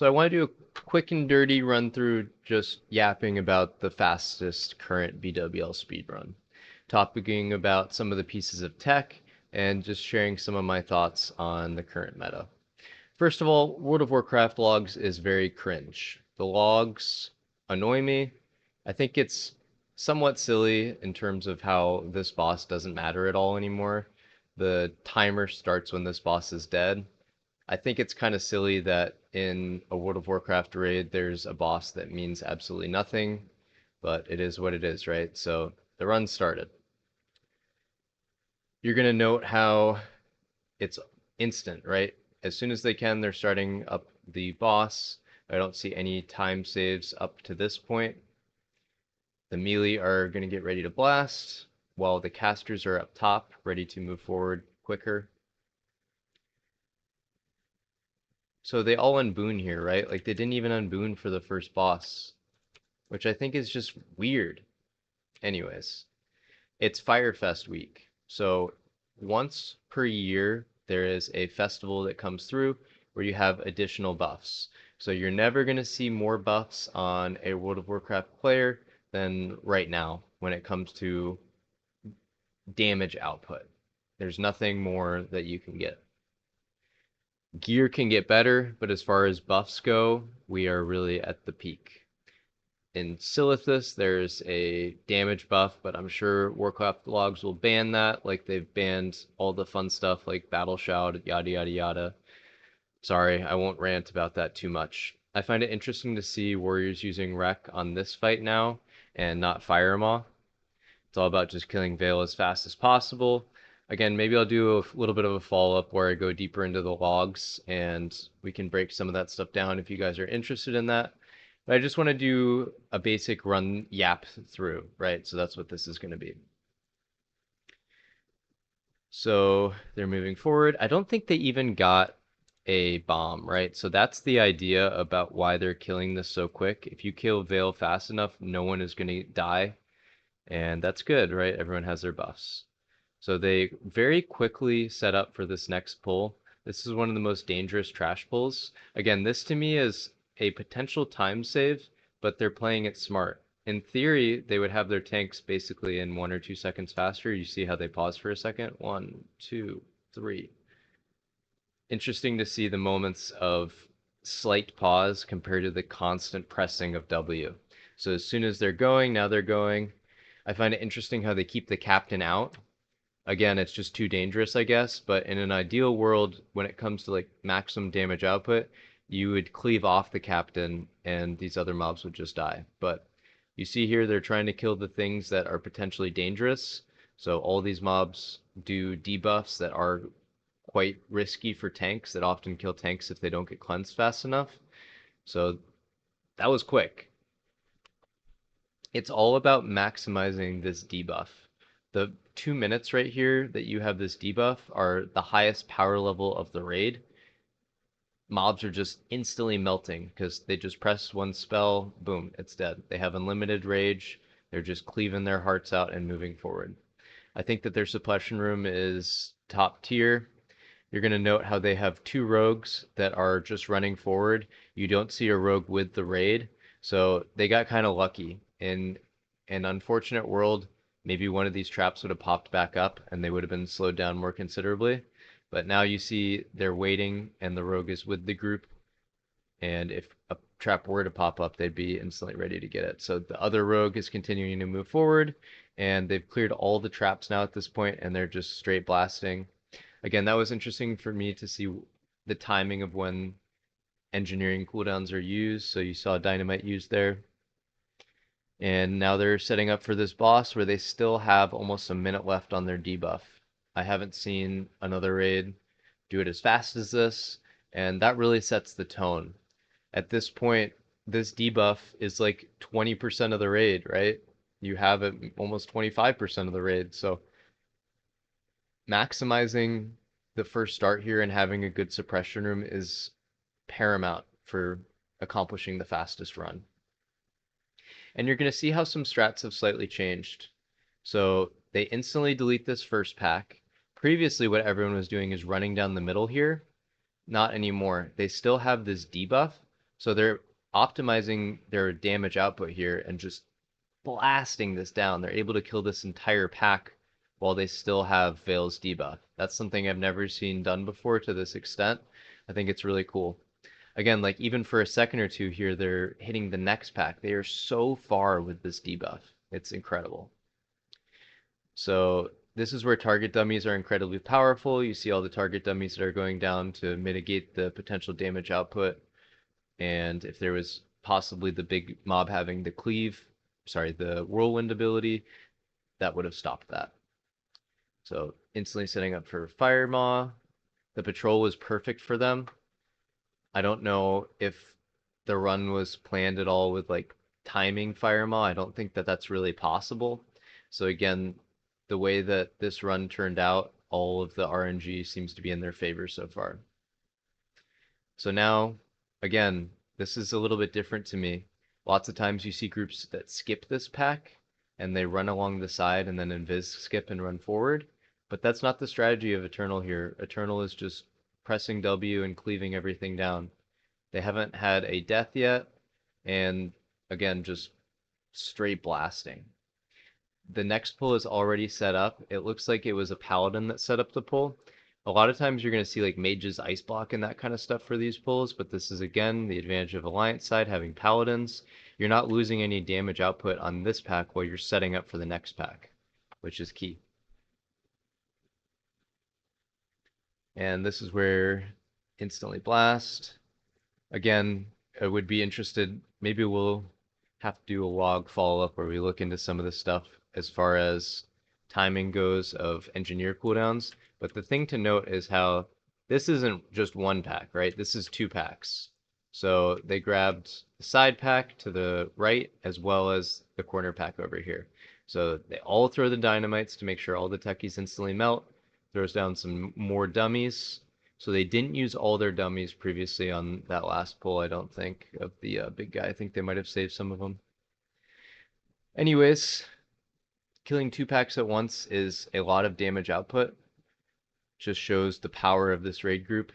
So I want to do a quick and dirty run through just yapping about the fastest current BWL speedrun, topping about some of the pieces of tech, and just sharing some of my thoughts on the current meta. First of all, World of Warcraft logs is very cringe. The logs annoy me. I think it's somewhat silly in terms of how this boss doesn't matter at all anymore. The timer starts when this boss is dead. I think it's kind of silly that in a World of Warcraft raid there's a boss that means absolutely nothing, but it is what it is, right? So the run started. You're going to note how it's instant, right? As soon as they can, they're starting up the boss. I don't see any time saves up to this point. The melee are going to get ready to blast, while the casters are up top, ready to move forward quicker. So they all unboon here, right? Like they didn't even unboon for the first boss, which I think is just weird. Anyways, it's Firefest week. So once per year, there is a festival that comes through where you have additional buffs. So you're never going to see more buffs on a World of Warcraft player than right now when it comes to damage output. There's nothing more that you can get. Gear can get better, but as far as buffs go, we are really at the peak. In Silithus, there's a damage buff, but I'm sure Warcraft logs will ban that, like they've banned all the fun stuff like Battle Shout, yada yada yada. Sorry, I won't rant about that too much. I find it interesting to see warriors using Wreck on this fight now, and not Firemaw. It's all about just killing Vale as fast as possible. Again, maybe I'll do a little bit of a follow-up where I go deeper into the logs, and we can break some of that stuff down if you guys are interested in that. But I just want to do a basic run yap through, right? So that's what this is going to be. So they're moving forward. I don't think they even got a bomb, right? So that's the idea about why they're killing this so quick. If you kill Vale fast enough, no one is going to die. And that's good, right? Everyone has their buffs. So they very quickly set up for this next pull. This is one of the most dangerous trash pulls. Again, this to me is a potential time save, but they're playing it smart. In theory, they would have their tanks basically in 1 or 2 seconds faster. You see how they pause for a second? 1, 2, 3. Interesting to see the moments of slight pause compared to the constant pressing of W. So as soon as they're going, now they're going. I find it interesting how they keep the captain out. Again, it's just too dangerous, I guess. But in an ideal world, when it comes to like maximum damage output, you would cleave off the captain and these other mobs would just die. But you see here, they're trying to kill the things that are potentially dangerous. So all these mobs do debuffs that are quite risky for tanks that often kill tanks if they don't get cleansed fast enough. So that was quick. It's all about maximizing this debuff. The 2 minutes right here that you have this debuff are the highest power level of the raid. Mobs are just instantly melting because they just press one spell, boom, it's dead. They have unlimited rage. They're just cleaving their hearts out and moving forward. I think that their suppression room is top tier. You're going to note how they have two rogues that are just running forward. You don't see a rogue with the raid, so they got kind of lucky. In an unfortunate world, maybe one of these traps would have popped back up and they would have been slowed down more considerably. But now you see they're waiting and the rogue is with the group. And if a trap were to pop up, they'd be instantly ready to get it. So the other rogue is continuing to move forward and they've cleared all the traps now at this point and they're just straight blasting. Again, that was interesting for me to see the timing of when engineering cooldowns are used. So you saw dynamite used there. And now they're setting up for this boss where they still have almost a minute left on their debuff. I haven't seen another raid do it as fast as this, and that really sets the tone. At this point, this debuff is like 20% of the raid, right? You have it almost 25% of the raid, so maximizing the first start here and having a good suppression room is paramount for accomplishing the fastest run. And you're going to see how some strats have slightly changed. So they instantly delete this first pack. Previously, what everyone was doing is running down the middle here. Not anymore. They still have this debuff, So they're optimizing their damage output here and just blasting this down. They're able to kill this entire pack while they still have Veil's debuff. That's something I've never seen done before to this extent. I think it's really cool. Again, like even for a second or two here, they're hitting the next pack. They are so far with this debuff. It's incredible. So this is where target dummies are incredibly powerful. You see all the target dummies that are going down to mitigate the potential damage output. And if there was possibly the big mob having the the whirlwind ability, that would have stopped that. So instantly setting up for Fire Maw. The patrol was perfect for them. I don't know if the run was planned at all with like timing Fire Maw. I don't think that that's really possible. So again, the way that this run turned out, all of the RNG seems to be in their favor so far. So now, again, this is a little bit different to me. Lots of times you see groups that skip this pack and they run along the side and then Invis skip and run forward. But that's not the strategy of Eternal here. Eternal is just pressing W and cleaving everything down. They haven't had a death yet, and again, just straight blasting. The next pull is already set up. It looks like it was a paladin that set up the pull. A lot of times you're going to see like mages ice block and that kind of stuff for these pulls, but this is again the advantage of Alliance side having paladins. You're not losing any damage output on this pack while you're setting up for the next pack, which is key. And this is where instantly blast. Again, I would be interested, maybe we'll have to do a log follow-up where we look into some of the stuff as far as timing goes of engineer cooldowns. But the thing to note is how this isn't just one pack, right? This is two packs. So they grabbed the side pack to the right as well as the corner pack over here. So they all throw the dynamites to make sure all the techies instantly melt, throws down some more dummies. So they didn't use all their dummies previously on that last pull, I don't think, of the big guy. I think they might have saved some of them. Anyways, killing two packs at once is a lot of damage output. Just shows the power of this raid group.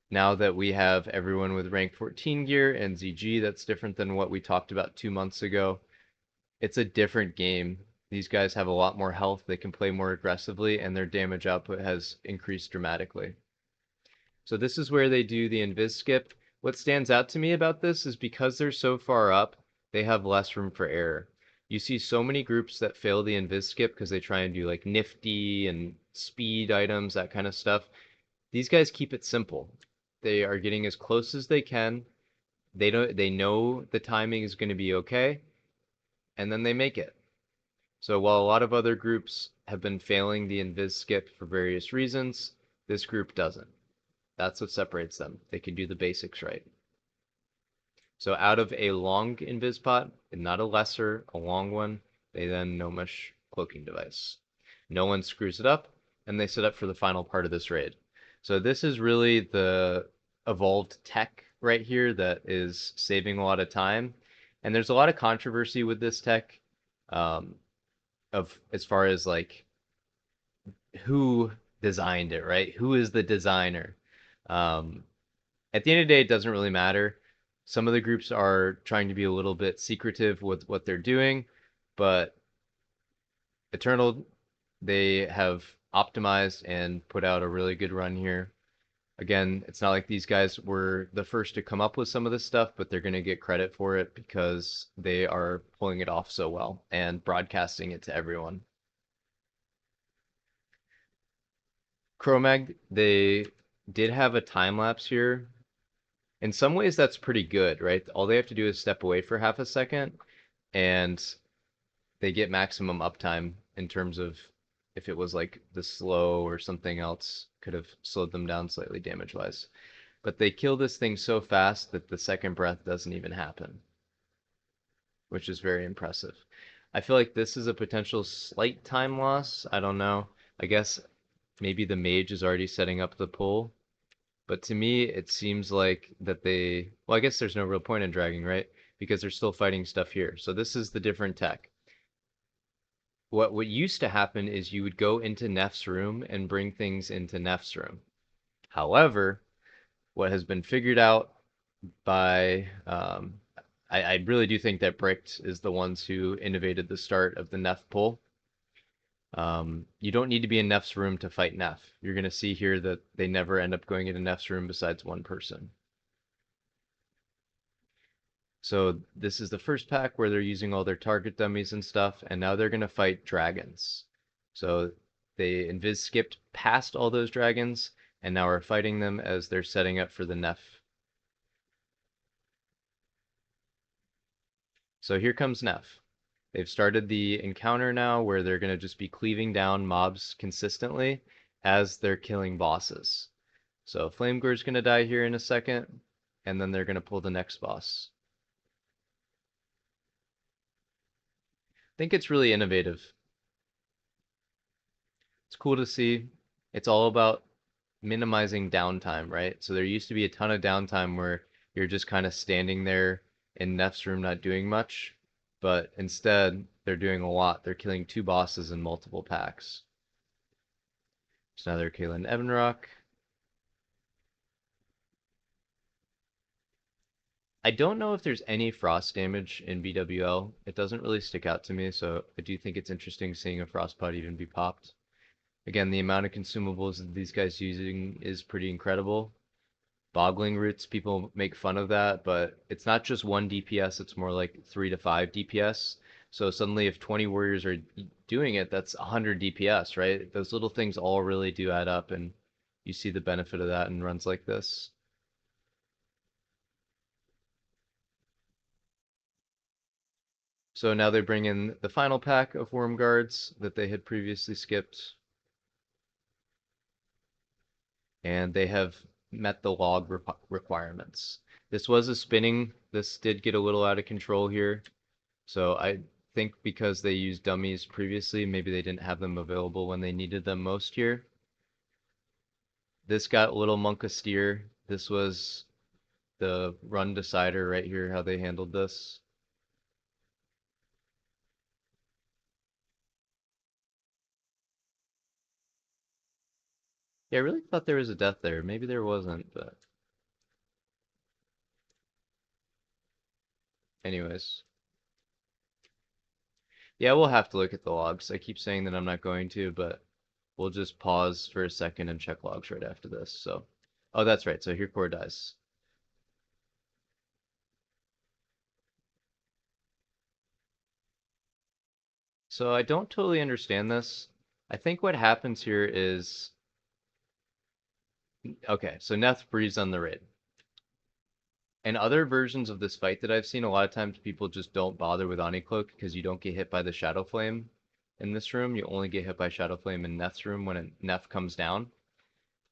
Now that we have everyone with rank 14 gear and ZG, that's different than what we talked about 2 months ago. It's a different game. These guys have a lot more health, they can play more aggressively, and their damage output has increased dramatically. So this is where they do the Invis skip. What stands out to me about this is because they're so far up, they have less room for error. You see so many groups that fail the Invis skip because they try and do like nifty and speed items, that kind of stuff. These guys keep it simple. They are getting as close as they can. They know the timing is going to be okay, and then they make it. So while a lot of other groups have been failing the Invis skip for various reasons, this group doesn't. That's what separates them. They can do the basics right. So out of a long Invis pot, and not a lesser, a long one, they then no-mush cloaking device. No one screws it up, and they set up for the final part of this raid. So this is really the evolved tech right here that is saving a lot of time. And there's a lot of controversy with this tech of as far as like who designed it, right? Who is the designer? At the end of the day, it doesn't really matter. Some of the groups are trying to be a little bit secretive with what they're doing, but Eternal, they have optimized and put out a really good run here. Again, it's not like these guys were the first to come up with some of this stuff, but they're going to get credit for it because they are pulling it off so well and broadcasting it to everyone. Chromag, they did have a time lapse here. In some ways, that's pretty good, right? All they have to do is step away for half a second, and they get maximum uptime in terms of if it was like the slow or something else could have slowed them down slightly damage-wise. But they kill this thing so fast that the second breath doesn't even happen, which is very impressive. I feel like this is a potential slight time loss. I don't know. I guess maybe the mage is already setting up the pull. But to me, it seems like that well, I guess there's no real point in dragging, right? Because they're still fighting stuff here. So this is the different tech. What used to happen is you would go into Nef's room and bring things into Nef's room. However, what has been figured out by I really do think that Bricked is the ones who innovated the start of the Neff pull. You don't need to be in Neff's room to fight Neff. You're going to see here that they never end up going into Neff's room besides one person. So this is the first pack where they're using all their target dummies and stuff, and now they're going to fight dragons. So they Invis skipped past all those dragons, and now are fighting them as they're setting up for the Neff. So here comes Neff. They've started the encounter now where they're going to just be cleaving down mobs consistently as they're killing bosses. So Flamegor's going to die here in a second, and then they're going to pull the next boss. I think it's really innovative. It's cool to see. It's all about minimizing downtime, right? So there used to be a ton of downtime where you're just kind of standing there in Neff's room not doing much, but instead they're doing a lot. They're killing 2 bosses in multiple packs. So now they're killing Evanrock. I don't know if there's any frost damage in BWL. It doesn't really stick out to me, so I do think it's interesting seeing a frost pot even be popped. Again, the amount of consumables that these guys using is pretty incredible. Boggling roots, people make fun of that, but it's not just 1 DPS, it's more like 3 to 5 DPS. So suddenly if 20 warriors are doing it, that's 100 DPS, right? Those little things all really do add up, and you see the benefit of that in runs like this. So now they bring in the final pack of Worm Guards that they had previously skipped, and they have met the log requirements. This was a spinning. This did get a little out of control here. So I think because they used dummies previously, maybe they didn't have them available when they needed them most here. This got a little monk steer. This was the run decider right here, how they handled this. Yeah, I really thought there was a death there. Maybe there wasn't, but anyways. Yeah, we'll have to look at the logs. I keep saying that I'm not going to, but we'll just pause for a second and check logs right after this. So, oh, that's right. So here core dies. So I don't totally understand this. I think what happens here is, okay, so Neth breathes on the raid. In other versions of this fight that I've seen, a lot of times people just don't bother with Oni Cloak because you don't get hit by the Shadow Flame in this room. You only get hit by Shadow Flame in Neth's room when Neth comes down.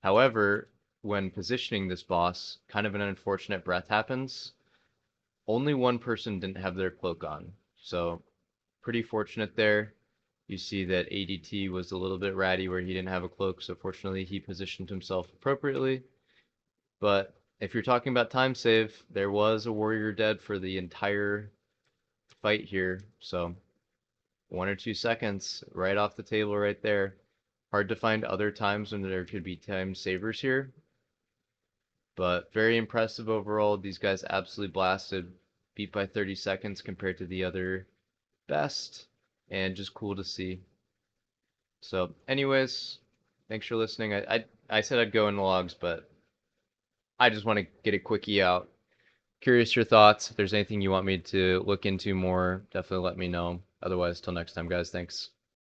However, when positioning this boss, kind of an unfortunate breath happens. Only one person didn't have their cloak on, so pretty fortunate there. You see that ADT was a little bit ratty where he didn't have a cloak, so fortunately he positioned himself appropriately. But if you're talking about time save, there was a warrior dead for the entire fight here, so 1 or 2 seconds right off the table right there. Hard to find other times when there could be time savers here, but very impressive overall. These guys absolutely blasted, beat by 30 seconds compared to the other best, and just cool to see. So anyways, thanks for listening. I said I'd go in the logs, but I just want to get a quickie out. Curious your thoughts. If there's anything you want me to look into more, definitely let me know. Otherwise, till next time, guys, thanks.